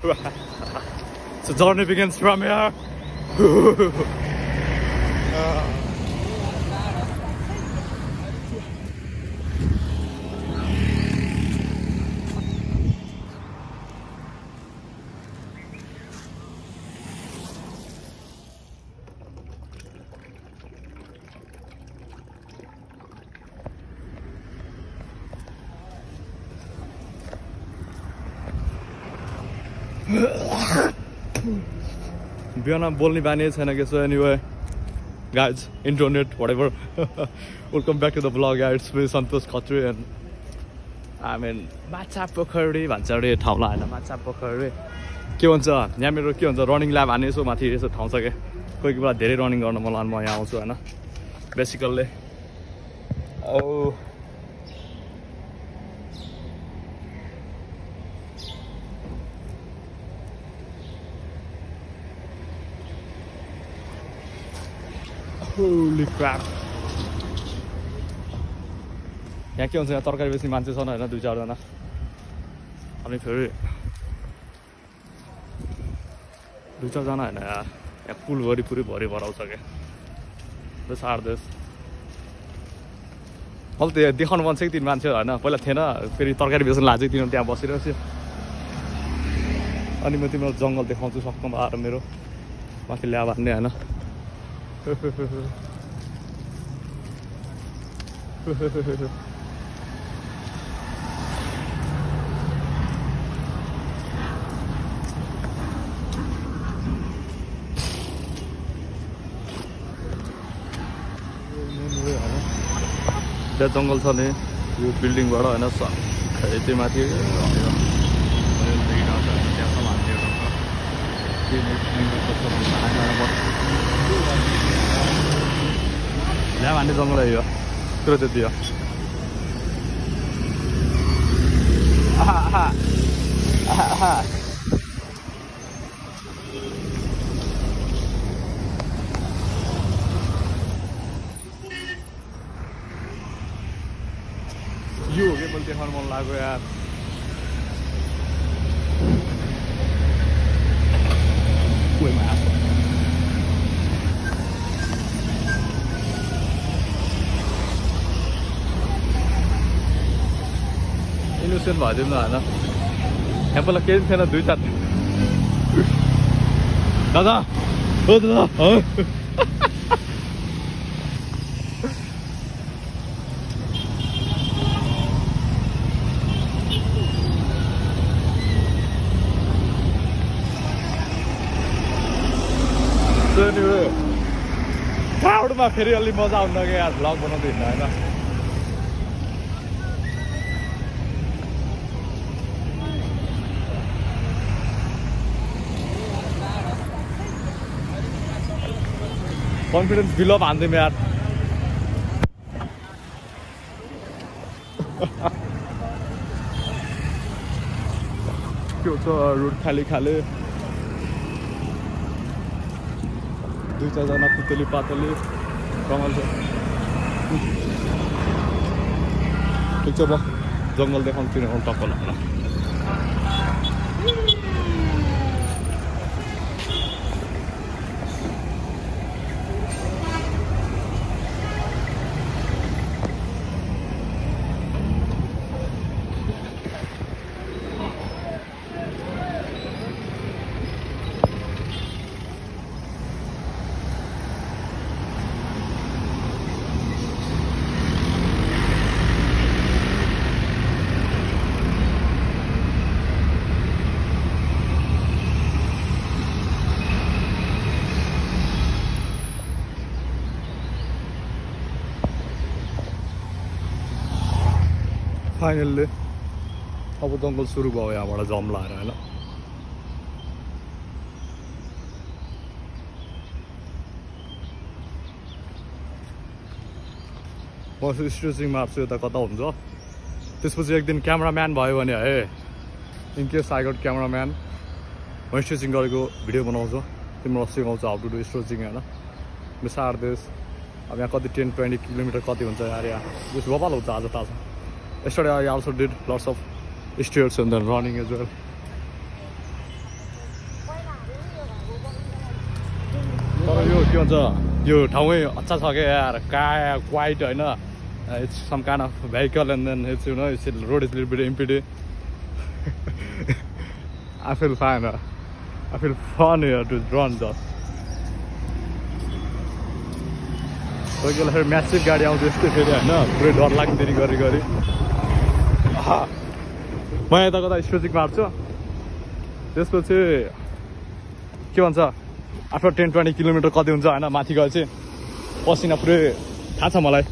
So journey begins from here. बिहान बोल्ने बानी छैन के so anyway guys internet whatever welcome back to the vlog guys it's me Santosh Khatri and I mean माछा पोखरी भन्छ रे ठाउँलाई हैन माछा पोखरी के भन्छ यहाँ मेरो के भन्छ रनिङ ल्याब हाने यसो माथि यसो ठाउँ छ के कोही बेला धेरै रनिङ गर्न मन लाग्छ म यहाँ आउँछु हैन बेसिकली ओ Holy crap! यहाँ के हुन्छ यहाँ तरकारी बेच्ने मान्छे छन् हैन दुई चार जना अनि फेरि दुई चार जना हैन यहाँ पुल वरिपरि भरि भराउँछ के बस आर्देश अब त देखाउनु मन छ कि तीन मान्छे हैन पहिला थिएन फेरि तरकारी बेच्न लाजै तिनीहरु त्यहाँ बसिरहेछ अनि म तिमीलाई जंगल देखाउँछु सक्कम आएर मेरो माथि ल्याब हान्ने हैन जंगल छ नि यो बिल्डिङबाट हैन यति माथि ल्याब हान्ने जङ्गल है यो पुरो त्यति हो यो हो कि मैले देखाउनु मन लाग्यो यार इनोसेन्ट भइदिउँ न होइन यहाँ पहिला केही थिएन दुई चार दादा हो दादा क्राउडमा फेरि अलि मजा आउँदा कि यार भ्लग बनाउँदै हिँड्दा होइन कन्फिडेन्स बिल्डअप हान्दिउँ यार के हुन्छ रोड खाली खाली दुई चारजना पुतली पातली कमल छ ठिक छ म जङ्गल देखाउनु तिनीहरू टक्क लाग्ला फाइनल्ली अब जङ्गल सुरु भयो यहाँबाट जम्लाएर होइन म स्ट्रेचिङ मार्छु यता कता हुन्छ त्यसपछि एक दिन क्यामेराम्यान भयो भने है इनकेस आई गट क्यामेराम्यान म स्ट्रेचिङ गरेको भिडियो बनाउँछु तिमीलाई सिकाउँछु हाउ टु डु स्ट्रेचिङ होइन बिसार देश अब यहाँ कति 10-20 किलोमिटर कति हुन्छ यार यहाँ जस गोपाल हुन्छ आज ताजा Yesterday I also did lots of stairs and then running as well. यो के भन्छ यो ठाउँै अच्छा छ क्या यार क्वाइट होइन it's some kind of vehicle and then it's you know it's road is little bit empty I feel fine. I feel fun here to run just. कोही बेला फेरि म्यासिभ गाडी आउँछ यस्तै फेरि होइन पुरै डर लाग्ने फेरि गरी गरी म यता कता स्ट्रेचिङ मार्छु त्यसपछि के भन्छ आफ्टर 10-20 किलोमिटर कति हुन्छ होइन माथि गएपछि पसिना पुरै थाहा छ मलाई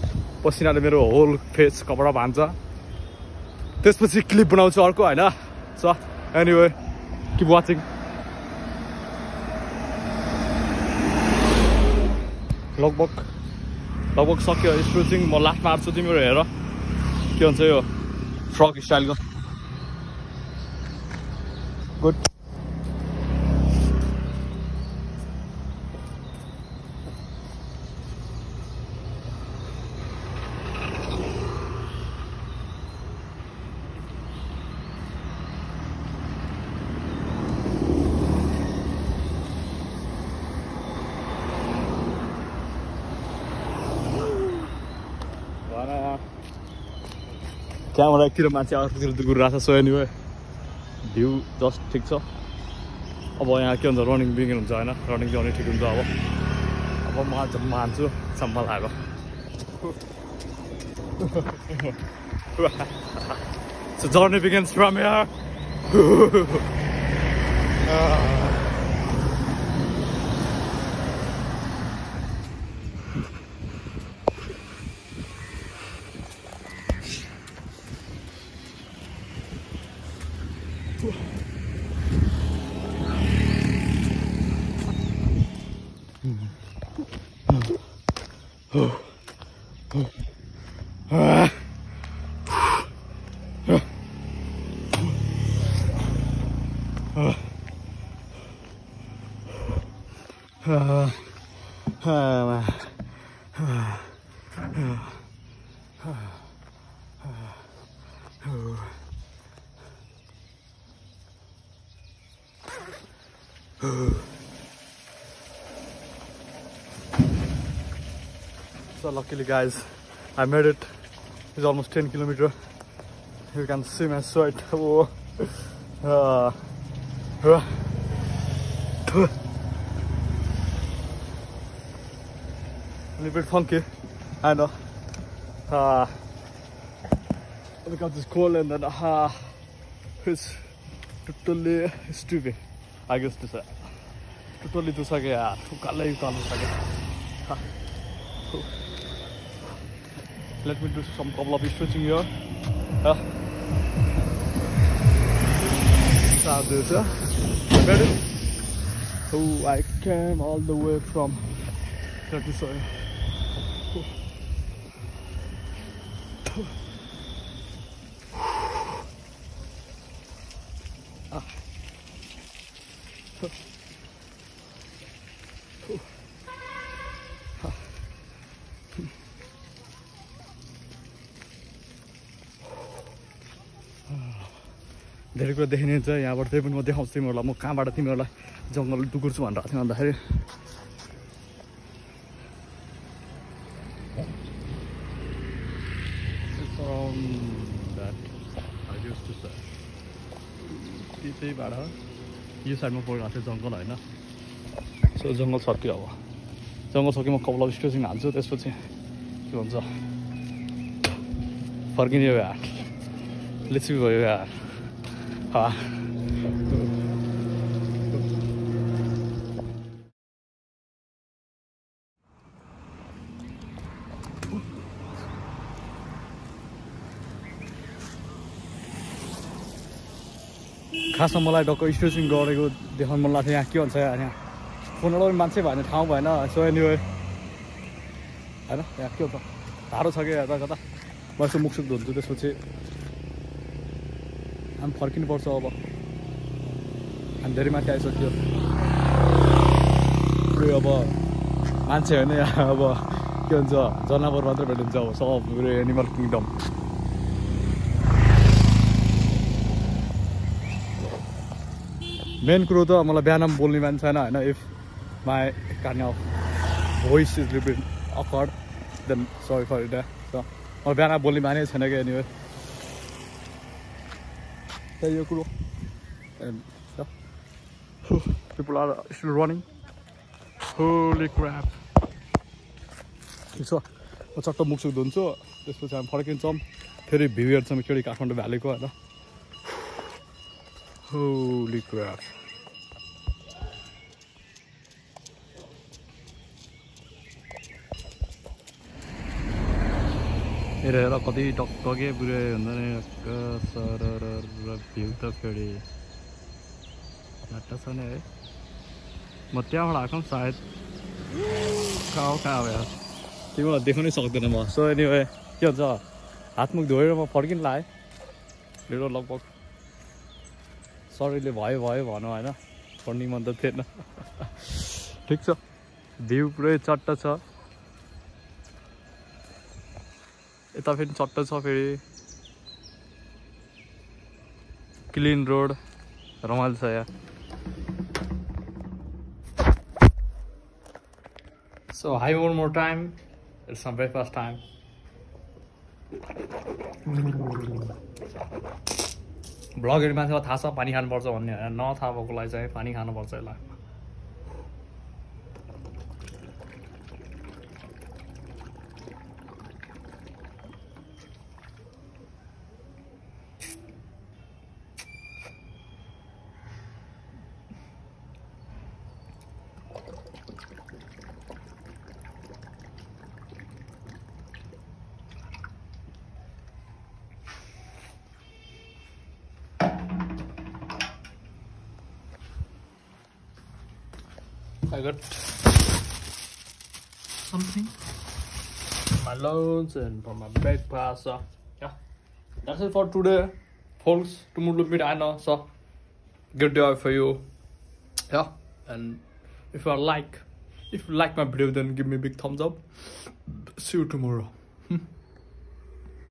पसिनाले मेरो होल फेस कपडा भान्छ त्यसपछि क्लिप बनाउँछु अर्को होइन सो एनिवे keep watching लगभग सक्यो स्ट्रेचिङ म लास्टमा आर्छु तिमीहरू हेर के भन्छ यो फ्रक स्टाइलको गुड क्यामेरा एकतिर मान्छे अर्कोतिर घुरिरहेको छ सो एनिवे भ्यू जस्ट ठिक छ अब यहाँ के हुन्छ रनिङ बिगिन हुन्छ होइन रनिङ जर्नी ठिक हुन्छ अब म मान्छु सम्म लाग्यो So journey begins from here. So luckily guys, I made it. It's almost 10 kilometers. You can see my sweat. Oh. A little bit funky, I know. Because it's cold and then it's totally stupid, I guess to say. Totally to say, yeah, let me do some couple of stretching here. Start this, ready? So I came all the way from that side. धेरै कुरा देखिने छ यहाँबाट त्यही पनि म देखाउँछु तिमीहरूलाई म कहाँबाट तिमीहरूलाई जङ्गल टुकुर्छु भनेर थियो भन्दाखेरि त्यहीबाट यो साइडमा परिरहेको थियो जङ्गल होइन सो जङ्गल सक्यो अब जङ्गल सक्यो म कपाल स्ट्रेचिङ हाल्छु त्यसपछि के भन्छ फर्किने हो यार लिची भयो यार खासमा मलाई डक्क स्ट्रेचिङ गरेको देखाउनु मन लाग्थ्यो यहाँ के भन्छ यहाँ फोनबाट पनि मान्छे भएन ठाउँ भएन सो एनिवे होइन यहाँ के हुन्छ टाढो छ कि यता कता म यसो मुखसुख धुन्छु त्यसपछि हामी फर्किनुपर्छ अब हामी धेरै माथि आइसक्यो पुरै अब मान्छे होइन यहाँ अब के भन्छ जनावर मात्रै भेटिन्छ अब सब पुरै एनिमल किङडम मेन कुरो त मलाई बिहान बोल्ने मान्छे छैन होइन if my kind of voice is a little bit awkward, then sorry for that. So, I'm going to बोल्ने बानी छैन के anyway. त्यही यो कुरो. And so, people are still running. Holy crap. ठिक छ. म चट्ट मुख धुन्छु. त्यसपछि हामी फर्किन्छौँ. फेरि भ्यू हेर्छौँ एकचोटि काठमाडौँ भ्यालीको हैन. Holy crap. हेरेर कति टक्के पुरै हुन्छ नि भ्यू त फेरि झट्ट छ नि है. म त्यहाँबाट आएको सायद कहाँ हो यार तिमीलाई देख्नै सक्दैन म. सो एनिवे के भन्छ हातमुख धोएर म फर्किन लाएँ. मेरो लगभग शरीरले भयो भनौँ होइन पढ्ने मन त थिएन. ठिक छ भ्यू पुरै चट्ट छ. यता फेरि चट्ट छ फेरि क्लिन रोड रमाइलो छ यहाँ. So hi one more time. It's some breakfast time. ब्लगहरू मान्छेलाई थाहा छ पानी खानुपर्छ भन्ने होइन. नथाहा भएकोलाई चाहिँ पानी खानुपर्छ यसलाई. I got something for my lunch and for my breakfast. So yeah, that's it for today, folks. Tomorrow will meet Anna. So good day for you. Yeah, and if you like my video, then give me a big thumbs up. See you tomorrow.